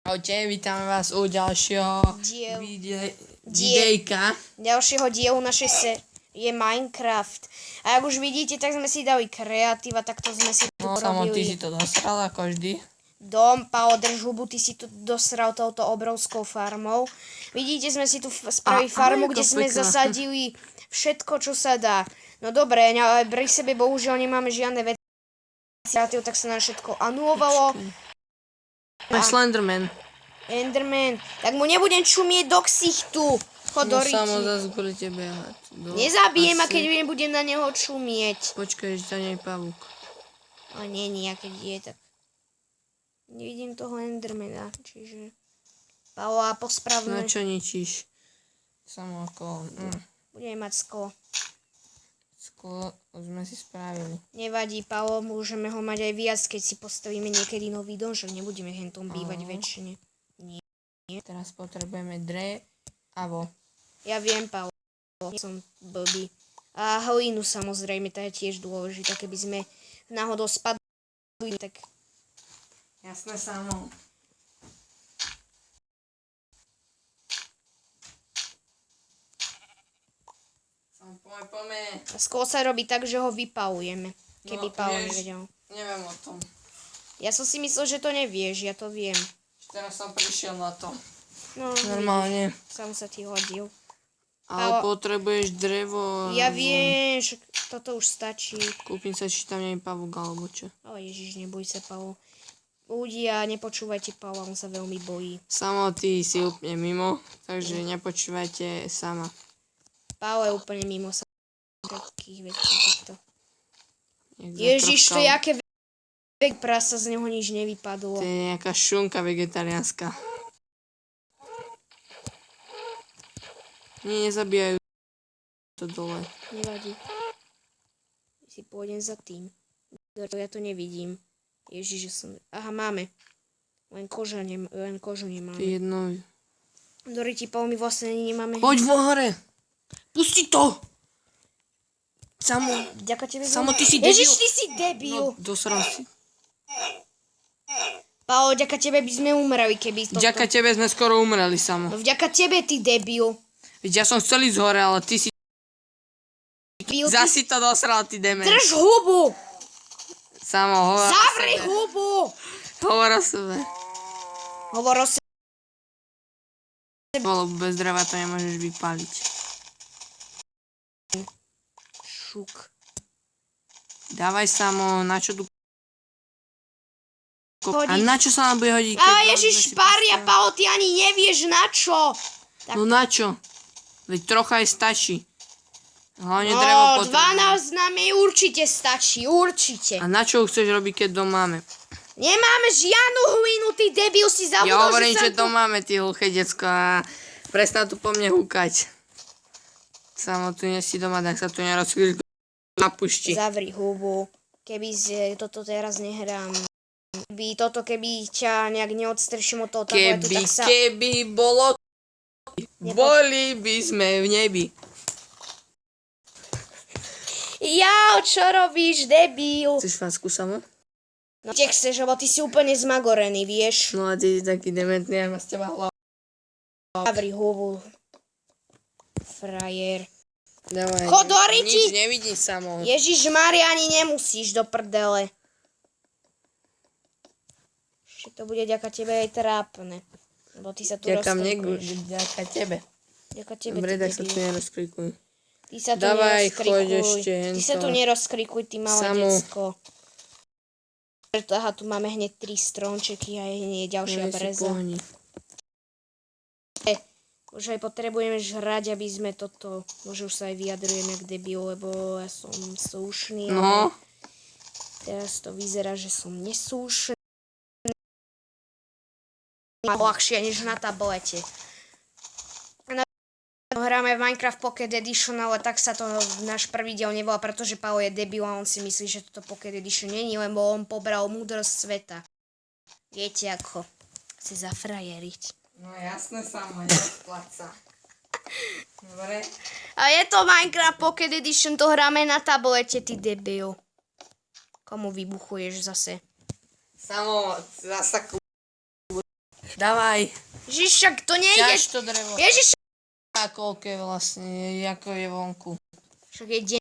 Ahojte, vítame vás u ďalšieho videjka. Ďalšieho dielu našej série Minecraft. A ak už vidíte, tak sme si dali kreatíva, takto sme si tu Samo ty porobili si to dostal ako vždy. dom. Paolo, drž hubu, ty si tu dosral touto obrovskou farmou. Vidíte, sme si tu spravili farmu, kde sme zasadili všetko, čo sa dá. No dobre, ale pri sebe bohužiaľ nemáme žiadne veci, tak sa nám všetko anulovalo. Slenderman. Enderman, tak mu nebudem čumieť do ksichtu. Chod do riti. Samo zase budete behať. Nezabijem a keď nebudem na neho čumieť. Počkaj, že za nej pavúk. Ale nie, a keď je, tak nevidím toho Endermana, čiže Paolo, a pospravme. Na čo ničíš? Samo ako... Budeme mať sklo. Sklo sme si spravili. Nevadí, Paolo, môžeme ho mať aj viac, keď si postavíme niekedy nový dom, že nebudeme hentom bývať väčšine. Teraz potrebujeme drevo. Ja viem, Paolo, som blbý. A hlínu samozrejme, tá je tiež dôležitá, keby sme náhodou spadli, tak... Jasné, Samo. Poďme. A sklo sa robí tak, že ho vypalujeme, keby Paolo nevedel. Neviem o tom. Ja som si myslel, že to nevieš, ja to viem. Teraz som prišiel na to. No, Normálne. Sam sa ti hodil. Ale potrebuješ drevo. Ja viem, že toto už stačí. Kúpim sa, či tam nie je pavúk, alebo čo. Ale Ježiš, neboj sa, Paolo. Ľudia, nepočúvajte Paola, on sa veľmi bojí. Samo ty si úplne mimo, takže nepočúvajte sama. Paolo je úplne mimo sa takých vecí. Týchto. Ježiš, to je aké prasa, z neho nič nevypadlo. To je nejaká šunka vegetariánska. Nie, nezabíjajú to dole. Nevadí. Si pôjdem za tým. Ja to nevidím. Ježiš, že som... Aha, máme. Len kožu nemáme. To je jedno. Doriti, Paolo, my vlastne nemáme... Poď vo hore! Pusti to! Samo. Ďakujem tebe. Samo, ty si debil. Ježiš, ty si debil. No, dosral si. Paolo, vďaka tebe by sme umreli, keby toto... Vďaka tebe sme skoro umreli, Samo. No vďaka tebe, ty debil. Veď ja som chcel ísť hore, ale ty si... Zasi to dosral, ty demen. Drž hubu. Samo, hovor Zavri hubu. Hovor o sebe. Hovor o sebe. Lebo bez dreva to nemôžeš vypáliť. Šuk. Dávaj, Samo, na čo tu... Hodiť. A na čo sa nám bude hodiť? A Ježiš, Paria, Paolo, ty ani nevieš na čo. Tak. No na čo? Veď trocha aj stačí. Hlavne No, drevo potrebujeme. 12 nám určite stačí, určite. A na čo ho chceš robiť, keď dom máme? Nemáme žiadnu hlinu, ty debil, si zabudol, Ja hovorím, že tu... dom máme, ty hluché decko, a prestan tu po mne húkať. Samo tu nie si doma, tak sa tu nerozkryť na pušti. Zavri hubu. Keby toto teraz nehrám. Keby ťa nejak neodstrším od toho tabletu, tak sa... Keby bolo... Boli by sme v nebi. Ja, čo robíš, debil? Chceš facku, Samo? No tie chceš, lebo ty si úplne zmagorený, vieš? No a ty si taký dementný, ja mám z teba hlavu. Zavri hubu. Frajer. Dávaj, Chod do riti! Nič nevidím, Samo. Ježiš Mária, ani nemusíš do prdele. Ešte to bude ďaka tebe aj trápne. Lebo ty sa tu rozkrikuješ. Ďaká tebe. Ďaka tebe, Dobre, ty tak sa tu debil. nerozkrikuj. Ty sa tu Dávaj, nerozkrikuj. choď ešte Ty sa tu hento. nerozkrikuj, ty malé Samo. decko. Aha, tu máme hneď 3 stromčeky a je hneď ďalšia breza. Už aj potrebujeme žrať, aby sme toto... Možno už sa aj vyjadrujem jak debil, lebo ja som slušný. No. Teraz to vyzerá, že som neslušný. Ľahšie než na tablete. Hráme v Minecraft Pocket Edition, ale tak sa to náš prvý diel nevolá, pretože Paolo je debil a on si myslí, že toto Pocket Edition není, lebo on pobral múdrosť sveta. Viete ako? Chce zafrajeriť. No jasné, Samo, nesplať sa. Dobre. A je to Minecraft Pocket Edition, to hráme na tablete, ty debil. Komu vybuchuješ zase? Samo, zasa Dávaj. Ježiš, však to nejde. Ťaž to drevo. Ježiš, A koľko je vlastne, ako je vonku. však je deň.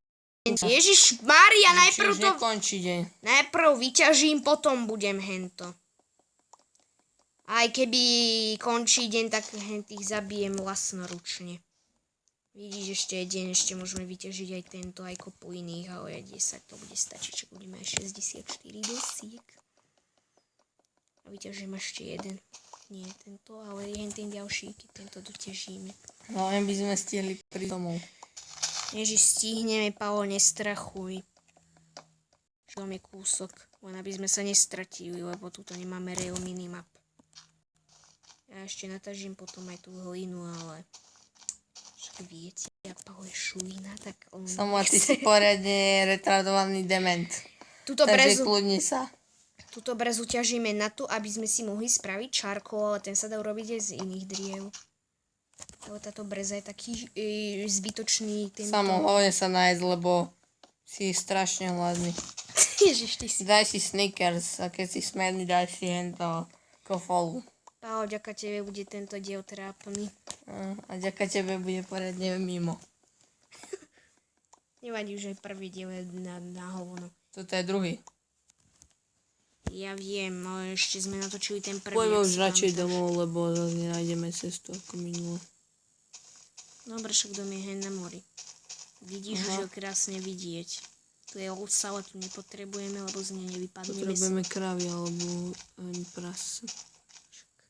Ježiš, Mária, najprv Čiže to... nekončí deň. Najprv vyťažím, potom budem hento. Aj keby končí deň, tak ich zabijem vlastnoručne. Vidíš, ešte je deň, ešte môžeme vyťažiť aj tento, aj kopu iných, ale 10 to bude stačiť, čo budeme aj 64 dosiek. A vyťažím ešte jeden. Nie tento, ale ten ďalší, keď tento doťažíme. No len by sme stihli pri domov. Ježiš, stihneme, Paolo, nestrachuj. Čo je kúsok, len aby sme sa nestratili, lebo tuto nemáme real minimap. Ja ešte natažím potom aj tú hlinu, ale však viete, ja Paolo je šulina, tak on... Samo, ty si poriadne retardovaný dement. Tuto Takže kľudni sa. Tuto brezu ťažíme na to, aby sme si mohli spraviť čarko, ale ten sa dá urobiť aj z iných driev. Ale táto breza je taký zbytočný. Samo, hlavne sa nájsť, lebo si strašne hladný. Ježiš, ty si... Daj si Snickers a keď si smerný, daj si hento kofolu. Paolo, ďaká tebe bude tento diel trápny. A ďaká tebe bude poriadne mimo. Nevadí, už aj prvý diel je na hovno. Toto je druhý. Ja viem, ale ešte sme natočili ten prvý. Poďme už radšej domov, lebo zase nenájdeme cestu ako minulo. Dobre, však dom je hen na mori. Vidíš, že ho krásne vidieť. Tu je ovca, ale tu nepotrebujeme, lebo z nej nevypadneme. Potrebujeme kravy alebo prase.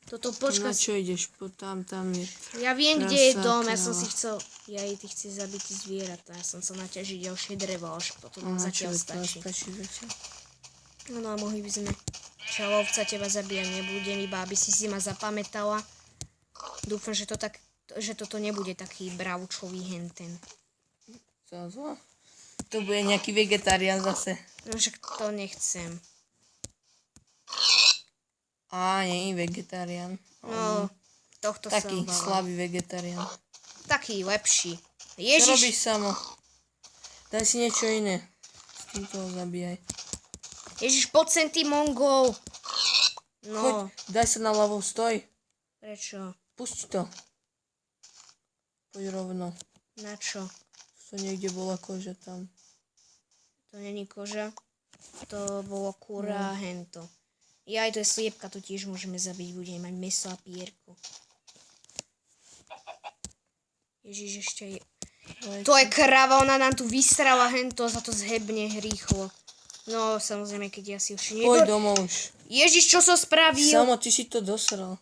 Toto Na počkaj. čo ideš? Tam je. Ja viem, prasa, kde je dom, ja som kráva. si chcel... Ja ty chci zabiť zvieratá, ja som sa naťažiť ďalšie drevo, až potom Na čo zatiaľ je to? stačí. Stačí zatiaľ. No a mohli by sme... Čalovca, teba zabíjať nebudem, iba aby si ma zapamätala. Dúfam, že toto nebude taký bravčový henten. Co? To bude nejaký vegetarián zase. No však to nechcem. Nie je vegetarián. No, tohto Taký sa obávam. slabý vegetarián. Taký lepší. Čo Ježiš, robíš samo? Daj si niečo iné. S týmto ho zabíjaj. Ježiš, poď sem, ty Mongol. No, Choď, daj sa na ľavo, stoj. prečo? Pusti to. Poď rovno. Na čo? To niekde bola koža tam. To není koža. To bolo kura a hento. Aj to je sliepka, to tiež môžeme zabiť, budeme mať mäso a pierku. Ježiš, ešte je... To je krava, ona nám tu vystrala hento, za to zhebne rýchlo. No, samozrejme, keď ja si už Poď domov už. Ježiš, čo som spravil? Samo, ty si to dosral.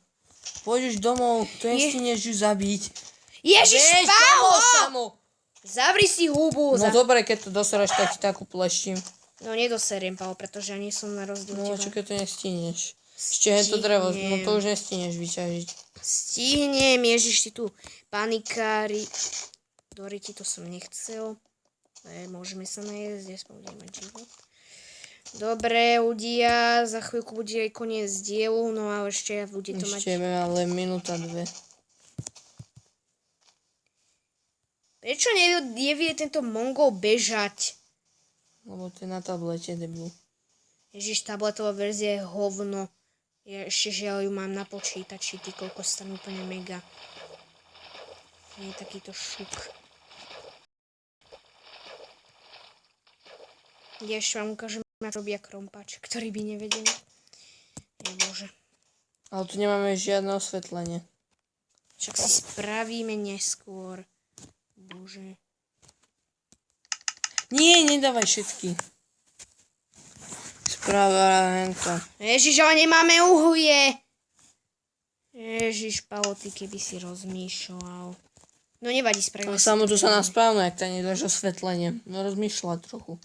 Poď už domov, to nestineš ju zabiť. Ježiš, Bež domov, Paolo! Samo. Zavri si hubu. No dobre, keď to dosráš, tak ti takú pleštím. No nedoseriem, Paolo, pretože ja nie som na rozdiel No, teba. čo keď to nestineš? Ešte je to drevo, no to už nestineš vyťažiť. Stihnem, Ježiš, ty tu panikári. Doriti, to som nechcel. Môžeme sa najesť, aspoň budeme mať život. Dobre, ľudia, za chvíľku bude aj koniec dielu, no a ešte bude to mať... Ešte ale minúta, 2. Prečo nevie tento Mongol bežať? Lebo to je na tablete, debil. Ježiš, tabletová verzia je hovno. Ja ešte žiaľ ju mám na počítači, ty koľko stane úplne mega. Nie je takýto šuk. Ja ešte vám ukážem, ako robia krompač, ktorý by nevedel. Bože. Ale tu nemáme žiadne osvetlenie. Však si spravíme neskôr. Bože. Nie, nedávaj všetky. Správa hento. Ježiš, ale nemáme uhlie. Ježiš, Paolo, ty keby si rozmýšľal. No nevadí, spravíme. Ale samo tu sa nám správno, ak tam nedáš osvetlenie. No rozmýšľa trochu.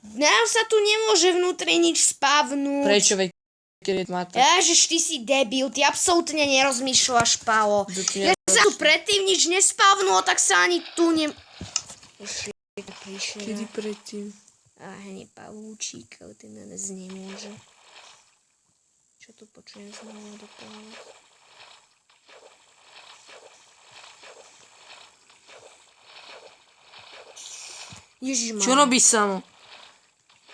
Nám sa tu nemôže vnútri nič spavnúť. Prečo, veď keď je tma, tak... Ježiš, ty si debil, ty absolútne nerozmýšľaš, Paolo. Ja sa tu predtým nič nespavnulo, tak sa ani tu Ježiš, Kedy predtým? A hneď pavúčík, ale ten na nás nemôže. Čo tu počujem znovu do toho? Ježiš, Čo robíš samo?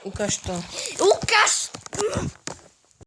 Ukáž to. Ukáž!